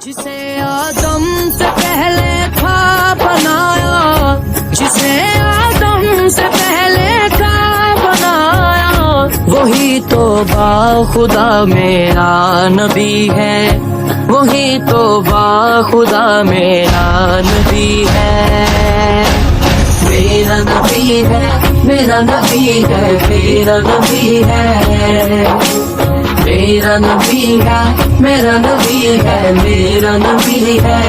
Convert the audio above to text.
जिसे आदम से पहले था बनाया, जिसे आदम से पहले था बनाया, वही तो बाखुदा मेरा नबी है, वही तो बाखुदा मेरा नबी है। मेरा नबी है, मेरा नबी है, मेरा नबी है, मेरा नबी है, मेरा नबी है, मेरा नबी है।